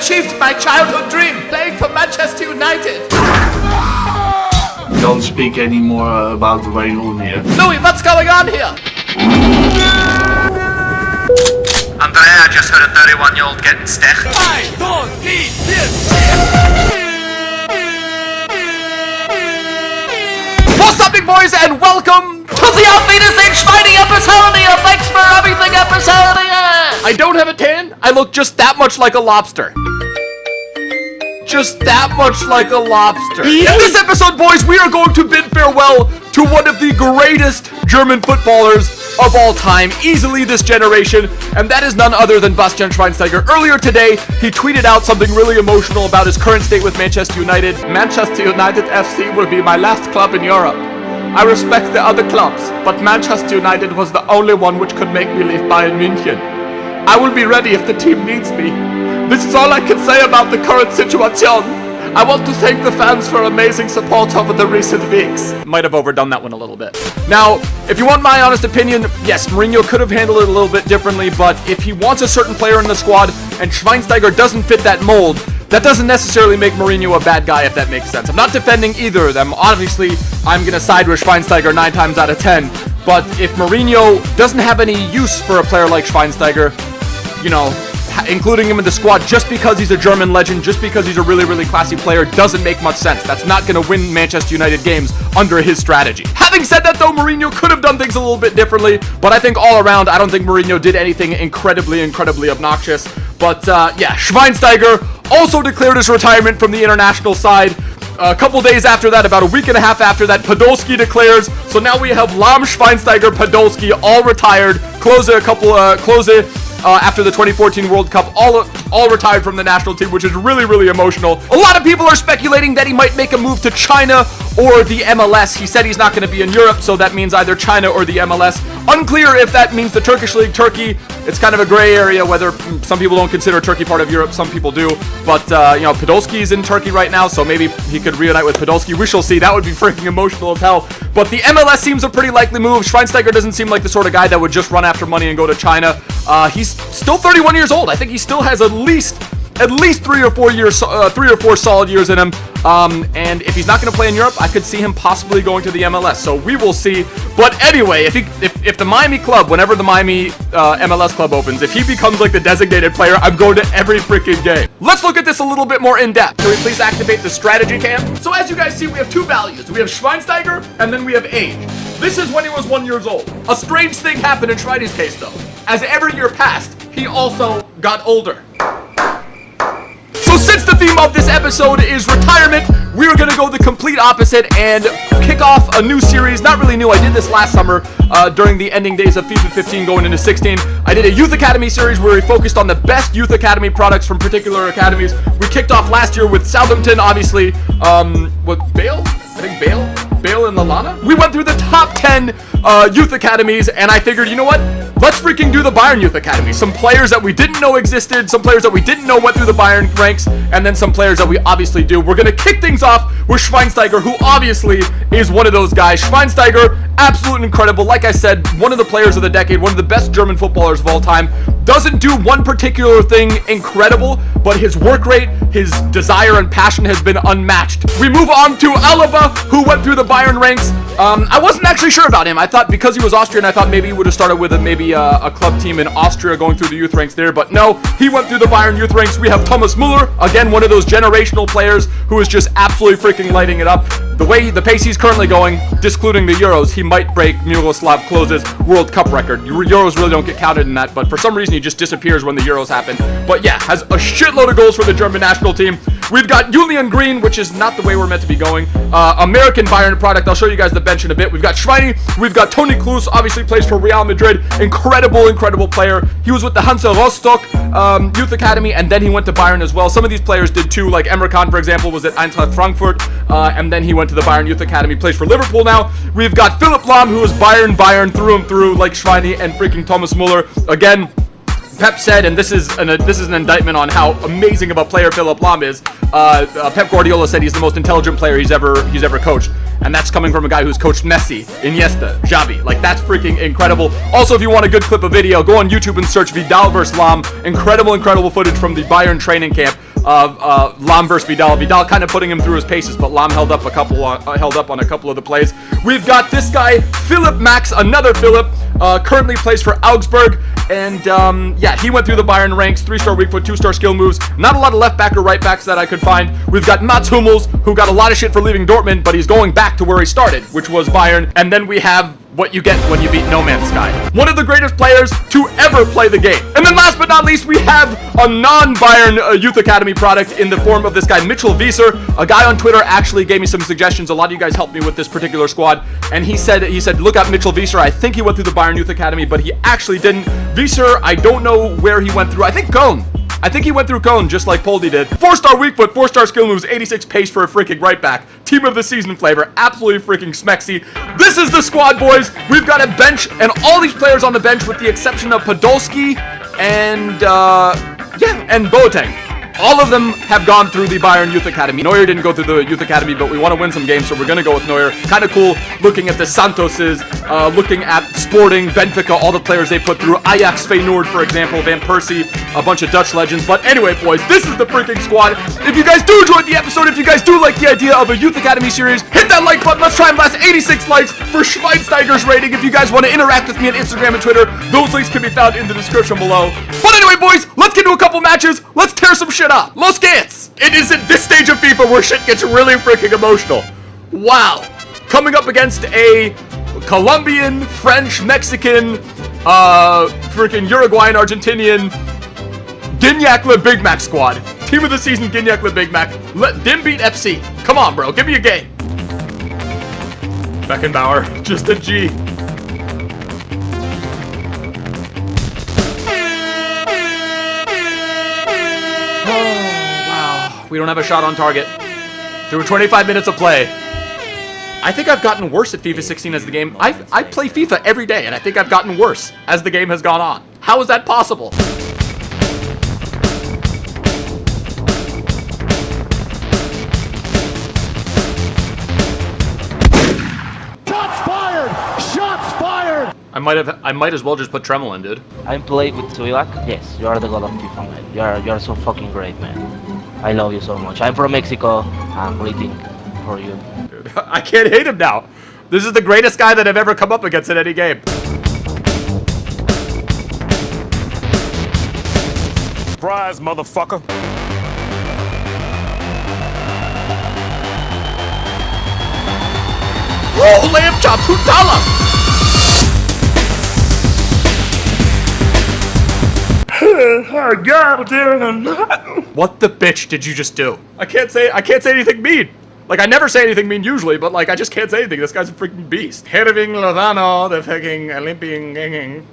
achieved my childhood dream, playing for Manchester United. Don't speak anymore about Wayne here. Louis, what's going on here? Andrea, I just heard a 31-year-old getting stech. I don't need this. What's up, big boys, and welcome to the Outfeeders and Schweini episode here. Thanks for everything, episode here. I don't have a tan. I look just that much like a lobster. Just that much like a lobster. In this episode, boys, we are going to bid farewell to one of the greatest German footballers of all time, easily this generation, and that is none other than Bastian Schweinsteiger. Earlier today, he tweeted out something really emotional about his current state with Manchester United. Manchester United FC will be my last club in Europe. I respect the other clubs, but Manchester United was the only one which could make me leave Bayern Munich. I will be ready if the team needs me. This is all I can say about the current situation. I want to thank the fans for amazing support over the recent weeks. Might have overdone that one a little bit. Now, if you want my honest opinion, yes, Mourinho could have handled it a little bit differently, but if he wants a certain player in the squad and Schweinsteiger doesn't fit that mold, that doesn't necessarily make Mourinho a bad guy, if that makes sense. I'm not defending either of them. Obviously, I'm going to side with Schweinsteiger 9 times out of 10, but if Mourinho doesn't have any use for a player like Schweinsteiger, you know, including him in the squad just because he's a German legend, just because he's a really, really classy player, doesn't make much sense. That's not going to win Manchester United games under his strategy. Having said that, though, Mourinho could have done things a little bit differently, but I think all around, I don't think Mourinho did anything incredibly obnoxious. But, yeah, Schweinsteiger also declared his retirement from the international side. A couple days after that, about a week and a half after that, Podolski declares. So now we have Lahm, Schweinsteiger, Podolski all retired. Klose after the 2014 World Cup, all retired from the national team, which is really, really emotional. A lot of people are speculating that he might make a move to China or the MLS. He said he's not going to be in Europe, so that means either China or the MLS. Unclear if that means the Turkish League, Turkey. It's kind of a gray area whether some people don't consider Turkey part of Europe, some people do. But, you know, Podolski's in Turkey right now, so maybe he could reunite with Podolski. We shall see. That would be freaking emotional as hell. But the MLS seems a pretty likely move. Schweinsteiger doesn't seem like the sort of guy that would just run after money and go to China. He's still 31 years old. I think he still has at least 3 or 4 solid years in him. And if he's not going to play in Europe, I could see him possibly going to the MLS. So we will see. But anyway, if the Miami club, whenever the Miami MLS club opens, if he becomes like the designated player, I'm going to every freaking game. Let's look at this a little bit more in depth. Can we please activate the strategy cam? So as you guys see, we have 2 values. We have Schweinsteiger, and then we have age. This is when he was 1 year old. A strange thing happened in Schweiny's case, though. As every year passed, he also got older. So since the theme of this episode is retirement, we're going to go the complete opposite and kick off a new series. Not really new. I did this last summer during the ending days of FIFA 15 going into 16. I did a Youth Academy series where we focused on the best Youth Academy products from particular academies. We kicked off last year with Southampton, obviously, with Bale? I think Bale and Lallana? We went through the top 10 Youth Academies, and I figured, you know what? Let's freaking do the Bayern Youth Academy. Some players that we didn't know existed, some players that we didn't know went through the Bayern ranks, and then some players that we obviously do. We're going to kick things off with Schweinsteiger, who obviously is one of those guys. Schweinsteiger, absolutely incredible. Like I said, one of the players of the decade, one of the best German footballers of all time. Doesn't do one particular thing incredible, but his work rate, his desire and passion has been unmatched. We move on to Alaba, who went through the Bayern ranks. I wasn't actually sure about him. I thought because he was Austrian, I thought maybe he would have started with a club team in Austria going through the youth ranks there, but no, he went through the Bayern youth ranks. We have Thomas Müller, again, one of those generational players who is just absolutely freaking lighting it up. The pace he's currently going, discluding the Euros, he might break Miroslav Klose's World Cup record. Euros really don't get counted in that, but for some reason he just disappears when the Euros happen. But yeah, has a shitload of goals for the German national team. We've got Julian Green, which is not the way we're meant to be going. American Bayern product. I'll show you guys the bench in a bit. We've got Schweini. We've got Toni Kroos, obviously plays for Real Madrid. Incredible player. He was with the Hansa Rostock Youth Academy, and then he went to Bayern as well. Some of these players did too, like Emre Can, for example, was at Eintracht Frankfurt, and then he went to the Bayern Youth Academy, plays for Liverpool now. We've got Philipp Lahm, who is Bayern through and through, like Schweini and freaking Thomas Müller. Again, Pep said, and this is an indictment on how amazing of a player Philipp Lahm is. Pep Guardiola said he's the most intelligent player he's ever coached, and that's coming from a guy who's coached Messi, Iniesta, Xavi. Like, that's freaking incredible. Also, if you want a good clip of video, go on YouTube and search Vidal vs. Lahm. Incredible footage from the Bayern training camp. Lam versus Vidal. Vidal kind of putting him through his paces, but Lam held up on a couple of the plays. We've got this guy, Philip Max, another Philip, currently plays for Augsburg, and yeah, he went through the Bayern ranks, 3-star weak foot, 2-star skill moves. Not a lot of left back or right backs that I could find. We've got Mats Hummels, who got a lot of shit for leaving Dortmund, but he's going back to where he started, which was Bayern. And then we have what you get when you beat No Man's Sky. One of the greatest players to ever play the game. And then last but not least, we have a non-Bayern Youth Academy product in the form of this guy, Mitchell Wieser. A guy on Twitter actually gave me some suggestions. A lot of you guys helped me with this particular squad. And he said, look at Mitchell Wieser. I think he went through the Bayern Youth Academy, but he actually didn't. Wieser, I don't know where he went through. I think Cologne. I think he went through Cologne just like Poldy did. 4-star weak foot, 4-star skill moves, 86 pace for a freaking right back. Team of the season flavor, absolutely freaking smexy. This is the squad, boys. We've got a bench, and all these players on the bench with the exception of Podolski and, and Boateng. All of them have gone through the Bayern Youth Academy. Neuer didn't go through the Youth Academy, but we want to win some games, so we're going to go with Neuer. Kind of cool looking at the Santoses, looking at Sporting, Benfica, all the players they put through. Ajax, Feyenoord, for example, Van Persie, a bunch of Dutch legends. But anyway, boys, this is the freaking squad. If you guys do enjoy the episode, if you guys do like the idea of a Youth Academy series, hit that like button. Let's try and blast 86 likes for Schweinsteiger's rating. If you guys want to interact with me on Instagram and Twitter, those links can be found in the description below. But anyway, boys, let's get to a couple matches. Let's tear some shit up. Los Gets! It is at this stage of FIFA where shit gets really freaking emotional. Wow. Coming up against a Colombian, French, Mexican, freaking Uruguayan, Argentinian, Gignac Le Big Mac squad. Team of the season, Gignac Le Big Mac. Let them beat FC. Come on, bro. Give me a game. Beckenbauer. Just a G. We don't have a shot on target. Through 25 minutes of play. I think I've gotten worse at FIFA 16 as the game. I play FIFA every day, and I think I've gotten worse as the game has gone on. How is that possible? Shots fired! Shots fired! I might as well just put Tremel in, dude. I'm playing with Tuilak. Yes, you are the god of FIFA, man. You are so fucking great, man. I love you so much. I'm from Mexico. I'm waiting for you. Dude, I can't hate him now. This is the greatest guy that I've ever come up against in any game. Surprise, motherfucker. Oh, lamb chop, Hutala! What the bitch did you just do? I can't say anything mean. Like, I never say anything mean usually, but like, I just can't say anything. This guy's a freaking beast. Herving Lozano, the fucking Olympian.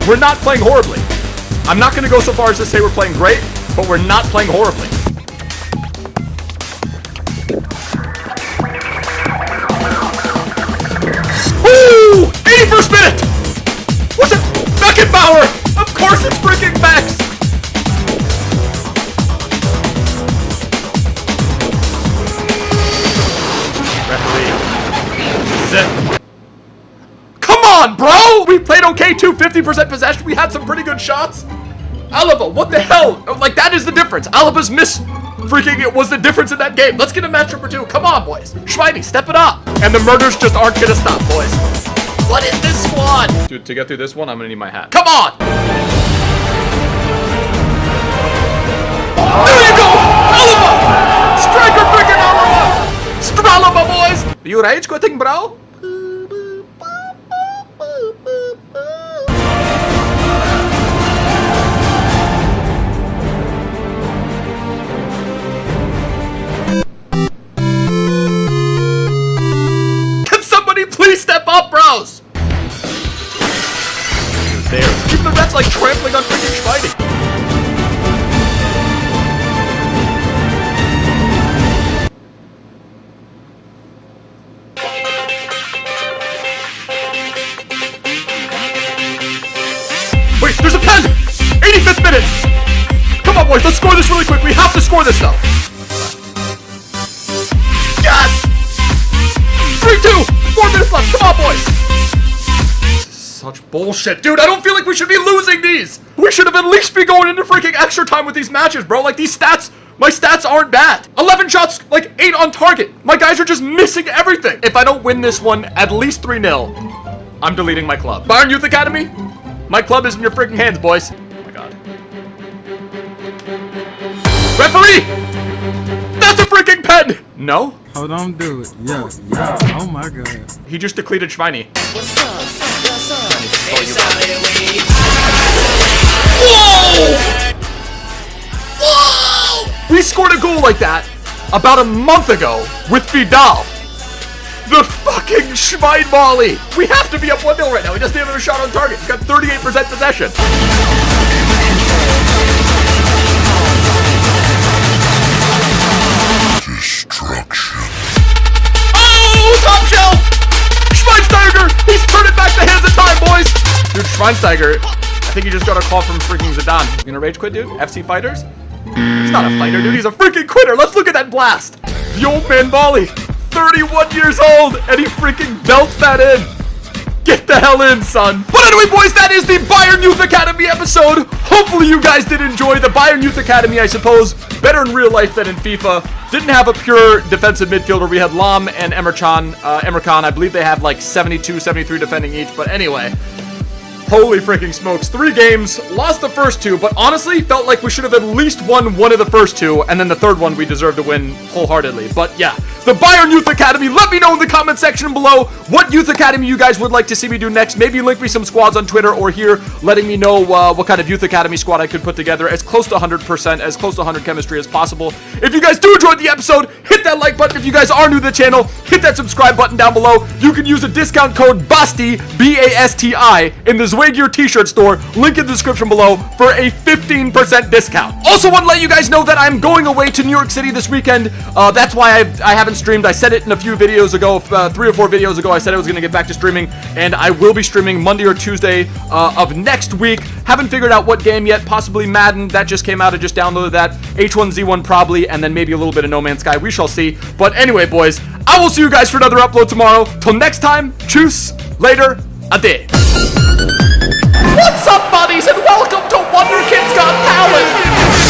We're not playing horribly. I'm not gonna go so far as to say we're playing great, but we're not playing horribly. Ooh! 81st minute! What's it? Beckenbauer! Of course it's freaking Max! Come on, bro! We played okay too, 50% possession. We had some pretty good shots. Alaba, what the hell? Like, that is the difference. Alaba's miss freaking it was the difference in that game. Let's get a match number 2. Come on, boys. Schweini, step it up. And the murders just aren't gonna stop, boys. What is this squad? Dude, to get through this one, I'm gonna need my hat. Come on! There you go! Alaba! Striker freaking Alaba! Stralaba, boys! You rage quitting, bro? Can somebody please step up, bros? There. Even the ref's like trampling on freaking Schweini. Wait, there's a pen! 85th minute! Come on, boys, let's score this really quick. We have to score this, though. Yes! 3-2! 4 minutes left. Come on, boys! Such bullshit. Dude, I don't feel like we should be losing these! We should have at least be going into freaking extra time with these matches, bro. Like, these stats My stats aren't bad. 11 shots, like 8 on target. My guys are just missing everything. If I don't win this one at least 3-0, I'm deleting my club. Bayern Youth Academy, my club is in your freaking hands, boys. Oh my God. Referee! That's a freaking pen! No? Hold on, do it. Yeah. Oh my God. He just depleted Schweini. Whoa! Whoa! We scored a goal like that about a month ago with Vidal. The fucking Schwein volley. We have to be up 1-0 right now. He doesn't even have a shot on target. He's got 38% possession. Destruction. Oh, top shelf! Schweinsteiger! He's turning back the hands of time, boys! Dude, Schweinsteiger, I think he just got a call from freaking Zidane. You gonna rage quit, dude? FC Fighters? He's not a fighter, dude. He's a freaking quitter. Let's look at that blast. The old man volley. 31 years old, and he freaking belts that in. Get the hell in, son. But anyway, boys, that is the Bayern Youth Academy episode. Hopefully you guys did enjoy the Bayern Youth Academy, I suppose. Better in real life than in FIFA. Didn't have a pure defensive midfielder. We had Lam and Emre Can. I believe they have like 72, 73 defending each. But anyway, holy freaking smokes. 3 games, lost the first 2, but honestly felt like we should have at least won one of the first 2, and then the third one we deserved to win wholeheartedly. But yeah, the Bayern Youth Academy. Let me know in the comment section below what Youth Academy you guys would like to see me do next. Maybe link me some squads on Twitter or here, letting me know what kind of Youth Academy squad I could put together as close to 100%, as close to 100 chemistry as possible. If you guys do enjoy the episode, hit that like button. If you guys are new to the channel, hit that subscribe button down below. You can use a discount code BASTI, B-A-S-T-I, in the Gear t-shirt store, link in the description below for a 15% discount. Also want to let you guys know that I'm going away to New York City this weekend. That's why I haven't streamed. I said it in a few videos ago, 3 or 4 videos ago. I said I was going to get back to streaming, and I will be streaming Monday or Tuesday of next week. Haven't figured out what game yet. Possibly Madden. That just came out. I just downloaded that. H1Z1 probably, and then maybe a little bit of No Man's Sky. We shall see. But anyway, boys, I will see you guys for another upload tomorrow. Till next time, tschüss, later, ade. What's up, buddies, and welcome to Wonder Kids Got Talent!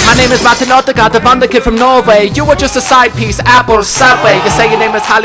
My name is Martin Odegaard, the Wonder Kid from Norway. You were just a side piece, Apple, Subway. You say your name is Holly.